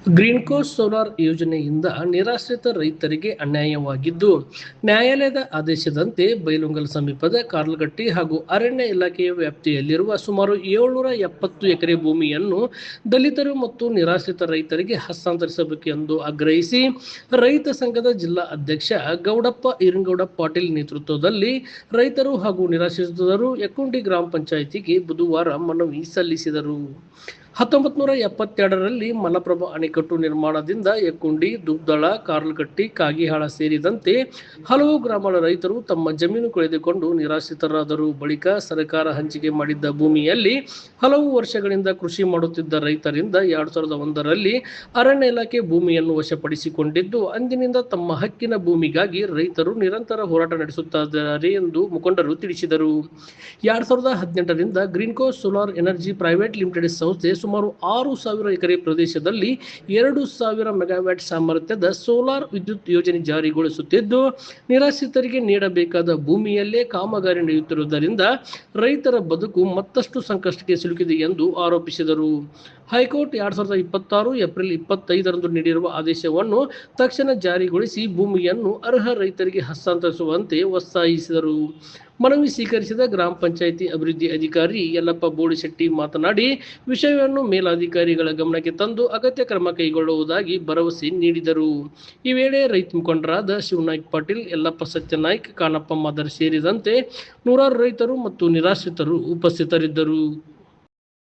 ಗ್ರೀನ್ಕೋ solar ಯೋಜನೆಯಿಂದ ನಿರಾಶ್ರಿತ ರೈತರಿಗೆ ಅನ್ಯಾಯವಾಗಿದ್ದು, ನ್ಯಾಯಾಲಯದ ಆದೇಶದಂತೆ ಬೈಲುಂಗಲ್ ಸಮೀಪದ ಕಾರ್ಲಗಟ್ಟಿ ಹಾಗೂ ಅರಣ್ಯ ಇಲಾಖೆಯ ವ್ಯಾಪ್ತಿಯಲ್ಲಿರುವ ಸುಮಾರು 770 ಎಕರೆ ಭೂಮಿಯನ್ನು ದಲಿತರು ಮತ್ತು ನಿರಾಶ್ರಿತ ರೈತರಿಗೆ ಹಸ್ತಾಂತರಿಸಬೇಕೆಂದು ಆಗ್ರಹಿಸಿ ರೈತ ಸಂಘದ ಜಿಲ್ಲಾ ಅಧ್ಯಕ್ಷ ಗೌಡಪ್ಪ ಈರನಗೌಡ ಪಾಟೀಲ್ ನೇತೃತ್ವದಲ್ಲಿ ರೈತರು ಹಾಗೂ ನಿರಾಶ್ರಿತರು ಯಕ್ಕುಂಡಿ ಗ್ರಾಮ ಪಂಚಾಯಿತಿಗೆ ಬುಧವಾರ ಮನವಿ ಸಲ್ಲಿಸಿದರು. 1972ರಲ್ಲಿ ಮಲಪ್ರಭಾ ಅಣೆಕಟ್ಟು ನಿರ್ಮಾಣದಿಂದ ಯಕ್ಕುಂಡಿ, ದುಗ್ದಳ, ಕಾರ್ಲಗಟ್ಟಿ, ಕಾಗಿಹಾಳ ಸೇರಿದಂತೆ ಹಲವು ಗ್ರಾಮಗಳ ರೈತರು ತಮ್ಮ ಜಮೀನು ಕಳೆದುಕೊಂಡು ನಿರಾಶ್ರಿತರಾದರು. ಬಳಿಕ ಸರ್ಕಾರ ಹಂಚಿಕೆ ಮಾಡಿದ್ದ ಭೂಮಿಯಲ್ಲಿ ಹಲವು ವರ್ಷಗಳಿಂದ ಕೃಷಿ ಮಾಡುತ್ತಿದ್ದ ರೈತರಿಂದ 2001ರಲ್ಲಿ ಅರಣ್ಯ ಇಲಾಖೆ ಭೂಮಿಯನ್ನು ವಶಪಡಿಸಿಕೊಂಡಿದ್ದು, ಅಂದಿನಿಂದ ತಮ್ಮ ಹಕ್ಕಿನ ಭೂಮಿಗಾಗಿ ರೈತರು ನಿರಂತರ ಹೋರಾಟ ನಡೆಸುತ್ತಿದ್ದಾರೆ ಎಂದು ಮುಖಂಡರು ತಿಳಿಸಿದರು. 2018ರಿಂದ ಗ್ರೀನ್ಕೋ ಸೋಲಾರ್ ಎನರ್ಜಿ ಪ್ರೈವೇಟ್ ಲಿಮಿಟೆಡ್ ಸಂಸ್ಥೆ ಸುಮಾರು 6,000 ಎಕರೆ ಪ್ರದೇಶದಲ್ಲಿ 2,000 ಮೆಗಾವ್ಯಾಟ್ ಸಾಮರ್ಥ್ಯದ ಸೋಲಾರ್ ವಿದ್ಯುತ್ ಯೋಜನೆ ಜಾರಿಗೊಳಿಸುತ್ತಿದ್ದು, ನಿರಾಶ್ರಿತರಿಗೆ ನೀಡಬೇಕಾದ ಭೂಮಿಯಲ್ಲೇ ಕಾಮಗಾರಿ ನಡೆಯುತ್ತಿರುವುದರಿಂದ ರೈತರ ಬದುಕು ಮತ್ತಷ್ಟು ಸಂಕಷ್ಟಕ್ಕೆ ಸಿಲುಕಿದೆ ಎಂದು ಆರೋಪಿಸಿದರು. ಹೈಕೋರ್ಟ್ 2026 ಏಪ್ರಿಲ್ 25ರಂದು ನೀಡಿರುವ ಆದೇಶವನ್ನು ತಕ್ಷಣ ಜಾರಿಗೊಳಿಸಿ ಭೂಮಿಯನ್ನು ಅರ್ಹ ರೈತರಿಗೆ ಹಸ್ತಾಂತರಿಸುವಂತೆ ಒತ್ತಾಯಿಸಿದರು. ಮನವಿ ಸ್ವೀಕರಿಸಿದ ಗ್ರಾಮ ಪಂಚಾಯಿತಿ ಅಭಿವೃದ್ಧಿ ಅಧಿಕಾರಿ ಯಲ್ಲಪ್ಪ ಬೋಡಿಶೆಟ್ಟಿ ಮಾತನಾಡಿ, ವಿಷಯವನ್ನು ಮೇಲಾಧಿಕಾರಿಗಳ ಗಮನಕ್ಕೆ ತಂದು ಅಗತ್ಯ ಕ್ರಮ ಕೈಗೊಳ್ಳುವುದಾಗಿ ಭರವಸೆ ನೀಡಿದರು. ಈ ವೇಳೆ ರೈತ ಮುಖಂಡರಾದ ಶಿವನಾಯ್ಕ ಪಾಟೀಲ್, ಯಲ್ಲಪ್ಪ ಸತ್ಯನಾಯ್ಕ, ಕಾನಪ್ಪ ಮಾದರ್ ಸೇರಿದಂತೆ ನೂರಾರು ರೈತರು ಮತ್ತು ನಿರಾಶ್ರಿತರು ಉಪಸ್ಥಿತರಿದ್ದರು.